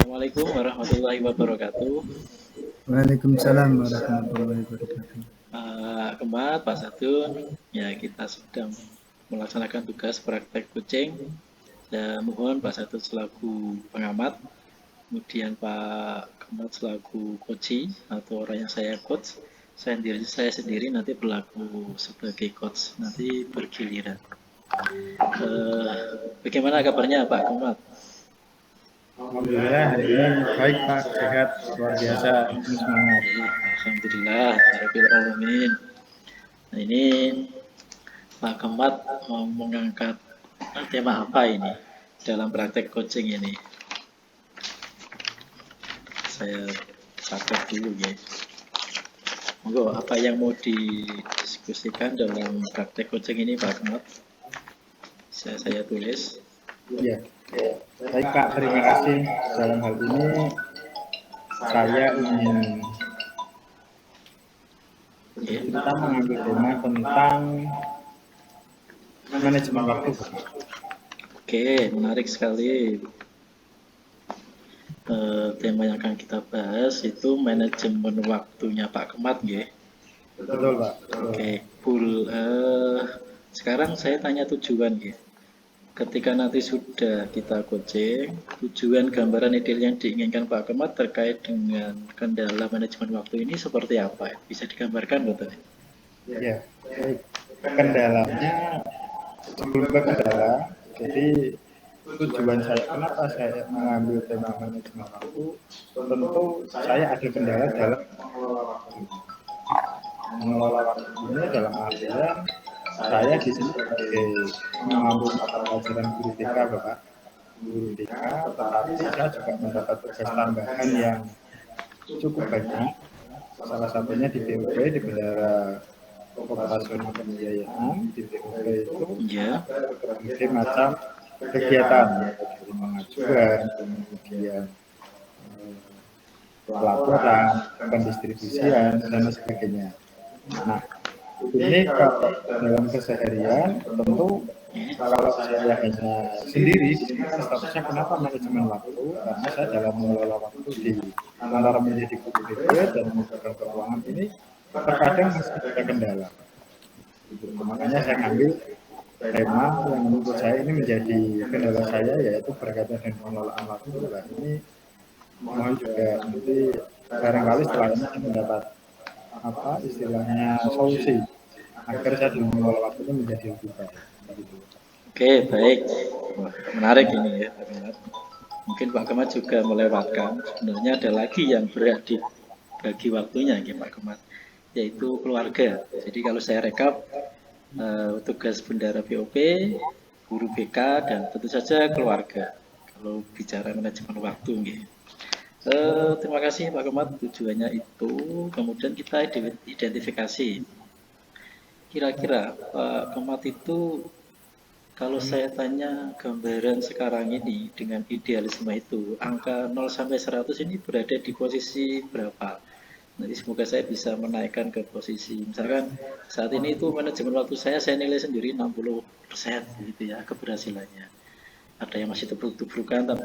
Assalamualaikum warahmatullahi wabarakatuh. Waalaikumsalam warahmatullahi wabarakatuh. Kemat Pak Sadun, ya kita sedang melaksanakan tugas praktek coaching. Dan mohon Pak Sadun selaku pengamat, kemudian Pak Kemat selaku coach atau orang yang saya coach, saya sendiri nanti berlaku sebagai coach, nanti bergiliran. Bagaimana kabarnya Pak Kemat? Alhamdulillah hari ini baik Pak, sehat luar biasa, semangat. Alhamdulillah, Rabbil Alamin. Nah ini Pak Kemat mau mengangkat tema apa ini dalam praktek coaching ini? Saya catat dulu ya. Monggo, apa yang mau didiskusikan dalam praktek coaching ini Pak Kemat? Saya tulis. Ya, baik Pak, terima kasih. Dalam hal ini saya ingin kita mengambil tema tentang manajemen waktu. Oke, menarik sekali. Tema yang akan kita bahas itu manajemen waktunya Pak Kemat, ya. Betul Pak. Oke, sekarang saya tanya tujuan, ya. Ketika nanti sudah kita coaching, tujuan gambaran ideal yang diinginkan Pak Kemat terkait dengan kendala manajemen waktu ini seperti apa? Bisa digambarkan, betul? Ya, baik. Kendalanya sebelum ke kendala, jadi tujuan saya kenapa saya mengambil tema manajemen waktu, tentu saya ada kendala dalam mengelola waktu ini dalam artian saya di sini sebagai mengambil mata pelajaran guru TK Bapak, guru TK, tetapi saya juga mendapat tugas tambahan yang cukup banyak, salah satunya di BUP, di Bendara Operasional Pembiayaan. Di BUP itu berbagai macam kegiatan, dari pengajuan, kemudian pelaporan, pendistribusian, dan sebagainya. Nah, ini kalau dalam keseharian tentu kalau saya hanya sendiri di sini statusnya kenapa manajemen waktu, karena saya dalam mengelola waktu di antara menjadi guru BK dan memegang keuangan ini terkadang masih ada kendala. Makanya saya ngambil tema yang menurut saya ini menjadi kendala saya, yaitu berkaitan dengan pengelolaan waktu. Nah, ini mohon juga nanti barangkali setelah ini saya mendapat apa istilahnya solusi agar saya dalam mengelola waktu ini menjadi lebih baik. Oke, baik. Wah, menarik ini ya Pak Kemat. Mungkin Pak Kemat juga melewatkan, sebenarnya ada lagi yang berat di bagi waktunya ya Pak Kemat, yaitu keluarga. Jadi kalau saya rekap, tugas bendara BOP, guru BK, dan tentu saja keluarga. Kalau bicara manajemen waktu, ya. Terima kasih Pak Kemat, tujuannya itu. Kemudian kita identifikasi. Kira-kira Pak Kemat itu, kalau saya tanya gambaran sekarang ini dengan idealisme itu, angka 0 sampai 100 ini berada di posisi berapa? Nanti semoga saya bisa menaikkan ke posisi, misalkan saat ini itu manajemen waktu saya nilai sendiri 60% gitu ya keberhasilannya. Ada yang masih tubruk-tubrukan,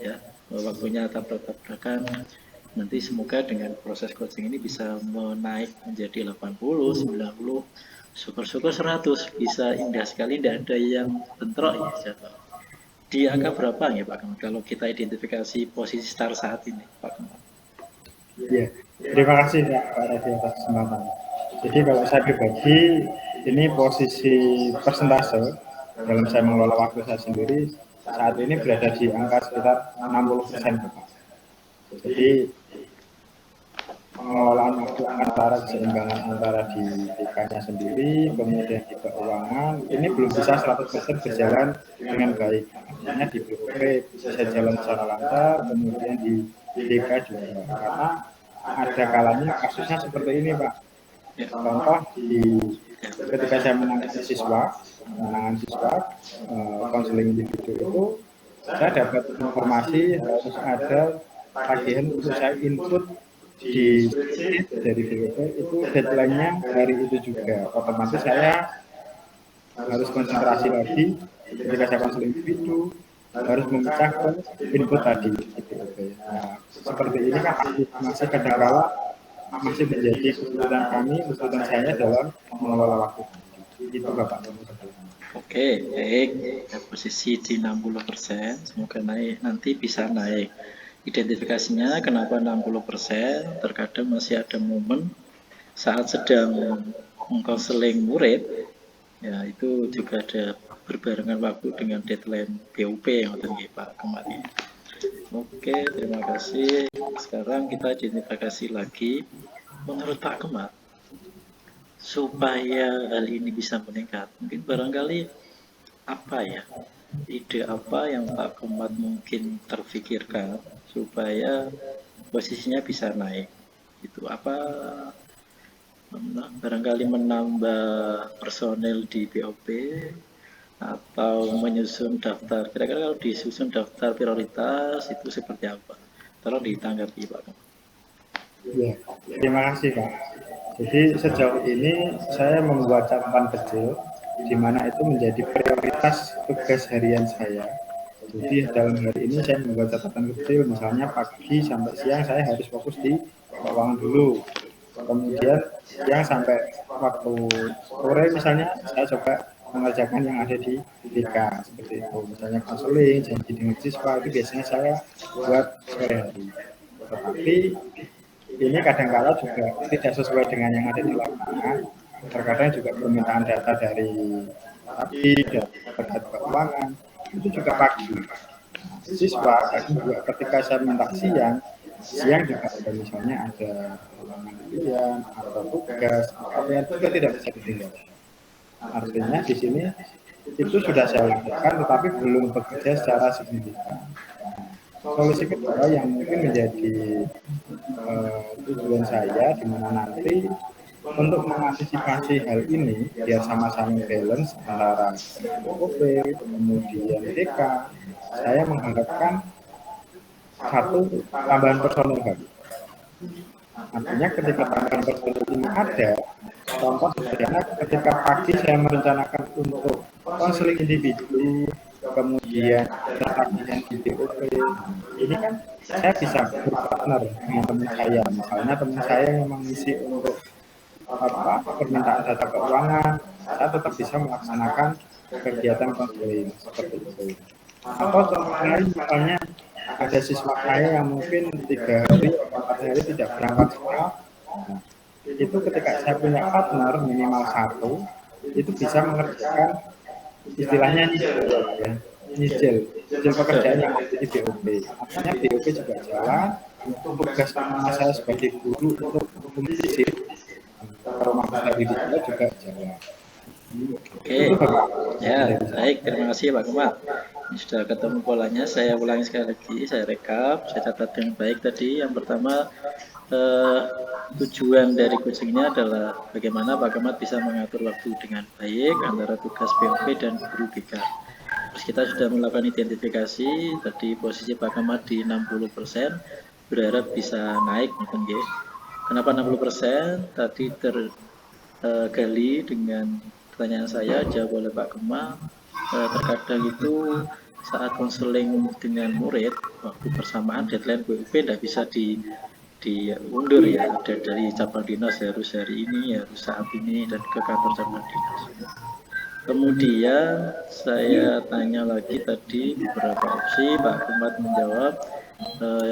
ya waktunya tabrak-tabrakan. Nanti semoga dengan proses coaching ini bisa menaik menjadi 80, 90, syukur-syukur 100, bisa indah sekali, tidak ada yang bentrok ya jatuh. Di angka berapa ya Pak Kemat kalau kita identifikasi posisi start saat ini Pak Kemat? Ya, terima kasih Pak Rafi atas kesempatan. Jadi kalau saya pribadi, ini posisi persentase dalam saya mengelola waktu saya sendiri saat ini berada di angka sekitar 60% Bapak. Jadi pengelolaan waktu antara keseimbangan antara di TK-nya sendiri, kemudian di keuangan, ini belum bisa 100% berjalan dengan baik. Artinya di BOP bisa jalan secara lancar, kemudian di TK juga. Karena ada kalanya kasusnya seperti ini Pak. Contoh ketika saya menangani siswa, konseling individu itu, saya dapat informasi harus ada tagihan untuk saya input di dari BOP itu deadline-nya hari itu juga. Otomatis saya harus konsentrasi lagi ketika saya konseling individu, harus memecah ke input tadi gitu. Oke. Nah, seperti ini kan masih kadang-kala masih menjadi kesulitan kami, kesulitan saya dalam mengelola waktu. Itu Bapak. Oke, baik. Ya, posisi di 60%, semoga naik. Nanti bisa naik. Identifikasinya kenapa 60%? Terkadang masih ada momen saat sedang mengkonseling murid, ya itu juga ada berbarengan waktu dengan deadline BUP yang tadi Pak kemarin. Oke, terima kasih. Sekarang kita identifikasi lagi. Menurut Pak Kemat, supaya hal ini bisa meningkat, mungkin barangkali apa ya? Ide apa yang Pak Kemat mungkin terfikirkan supaya posisinya bisa naik? Itu apa barangkali menambah personel di BOP atau menyusun daftar. Kira-kira kalau disusun daftar prioritas itu seperti apa? Tolong ditanggapi Pak. Ya, terima kasih Pak. Jadi sejauh ini saya membuat catatan kecil di mana itu menjadi prioritas tugas harian saya. Jadi dalam hari ini saya membuat catatan kecil, misalnya pagi sampai siang saya harus fokus di keuangan dulu. Kemudian siang sampai waktu sore misalnya saya coba mengerjakan yang ada di BK seperti itu. Misalnya konseling, janji dengan siswa itu biasanya saya buat sore hari. Tetapi ini kadang-kala juga tidak sesuai dengan yang ada di lapangan. Terkadang juga permintaan data dari data keuangan itu juga pagi. Siswa kadang juga ketika saya minta siang, siang juga ada misalnya ada penelitian atau tugas, apa yang juga tidak bisa ditinggalkan. Artinya di sini itu sudah saya lakukan, tetapi belum bekerja secara signifikan. Solusi kedua yang mungkin menjadi tujuan saya di mana nanti untuk mengantisipasi hal ini biar sama-sama balance antara OP kemudian DK, saya mengharapkan satu tambahan personil baru. Artinya ketika tambahan personil ini ada, contoh sederhana ketika pagi saya merencanakan untuk konseling individu, kemudian pertandingan di BOP, ini kan saya bisa berpartner dengan teman saya. Misalnya teman saya yang mengisi untuk permintaan data keuangan, saya tetap bisa melaksanakan kegiatan konseling seperti itu. Atau contoh lain misalnya ada siswa saya yang mungkin 3 hari atau 4 hari tidak berangkat sekolah. Nah, itu ketika saya punya partner minimal 1, itu bisa mengerjakan istilahnya nyicil pekerjaan yang ada di BOP. Artinya BOP juga jalan, tugas utama saya sebagai guru untuk menyisir rumah tangga juga jalan. Oke, ya baik, terima kasih Pak Kemat. Ini sudah ketemu polanya, saya ulangi sekali lagi, saya rekap, saya catat dengan baik tadi. Yang pertama, tujuan dari coaching ini adalah bagaimana Pak Kemat bisa mengatur waktu dengan baik antara tugas BOP dan guru BK. Terus kita sudah melakukan identifikasi, tadi posisi Pak Kemat di 60%, berharap bisa naik mungkin ya. Kenapa 60%? Tadi tergali dengan pertanyaan saya jawab oleh Pak Kemal. Terkadang itu saat konseling dengan murid waktu bersamaan deadline BUP tidak bisa diundur ya, ada dari cabang dinas harus hari ini, harus saat ini, dan ke kantor cabang dinas. Kemudian saya tanya lagi tadi beberapa opsi, Pak Kemat menjawab.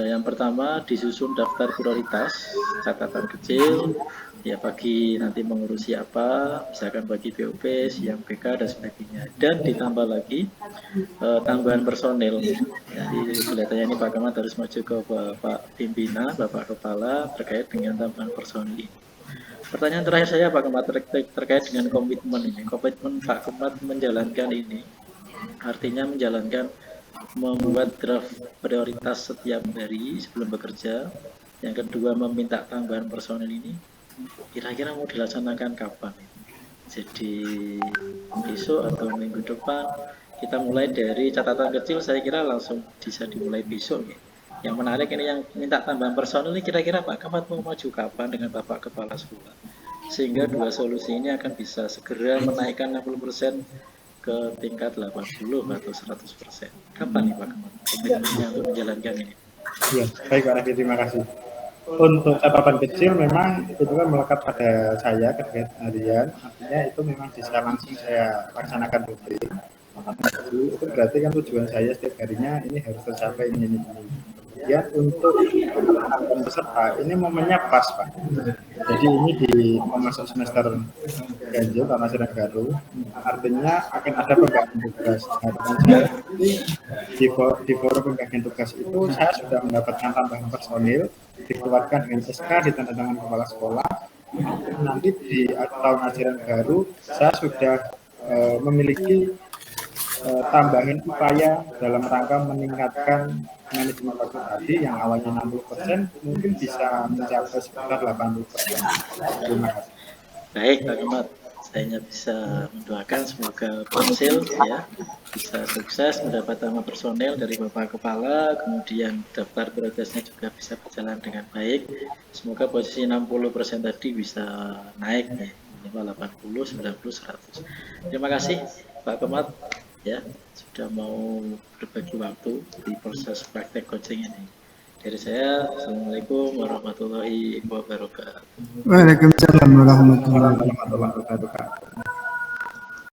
Yang pertama disusun daftar prioritas, catatan kecil, ya pagi nanti mengurusi apa, misalkan bagi BOP, siang PK dan sebagainya. Dan ditambah lagi tambahan personil. Jadi kelihatannya ini Pak Kemat harus maju ke Bapak Pimpinan, Bapak Kepala terkait dengan tambahan personil ini. Pertanyaan terakhir saya Pak Kemat terkait dengan komitmen ini. Komitmen Pak Kemat menjalankan ini, artinya menjalankan membuat draft prioritas setiap hari sebelum bekerja. Yang kedua meminta tambahan personil ini. Kira-kira mau dilaksanakan kapan? Jadi besok atau minggu depan? Kita mulai dari catatan kecil, saya kira langsung bisa dimulai besok. Ya. Yang menarik ini yang minta tambahan personil ini kira-kira Pak Kemat mau maju kapan dengan Bapak Kepala Sekolah? Sehingga dua solusi ini akan bisa segera menaikkan 60% ke tingkat 80 atau 100%. Kapan nih Pak Kemat komitmennya untuk menjalankan ini? Ya, baik Pak Raffi, terima kasih. Untuk catatan kecil memang itu kan melekat pada saya ketika harian, artinya itu memang bisa langsung saya laksanakan rutin. Itu berarti kan tujuan saya setiap harinya ini harus tercapai ini. Ya, untuk penerapan peserta ini momennya pas Pak. Jadi ini di masuk semester ganjil tanah sedang baru, artinya akan ada pembagian tugas. Nah, dengan saya di forum pembagian tugas itu saya sudah mendapatkan tambahan personil, dikeluarkan dengan SK ditandatangani kepala sekolah. Nanti di tahun ajaran baru saya sudah memiliki tambahan upaya dalam rangka meningkatkan manajemen waktu tadi yang awalnya 60% mungkin bisa mencapai sekitar 80%. Terima kasih. Baik Pak Kemat, saya bisa mendoakan semoga Konsil ya bisa sukses mendapat nama personel dari Bapak Kepala, kemudian daftar progresnya juga bisa berjalan dengan baik. Semoga posisi 60% tadi bisa naik ya, minimal 80, 90, 100. Terima kasih Pak Kemat ya sudah mau berbagi waktu di proses praktek coaching ini. Dari saya, Assalamualaikum warahmatullahi wabarakatuh. Waalaikumsalam warahmatullahi wabarakatuh. Warahmatullahi wabarakatuh.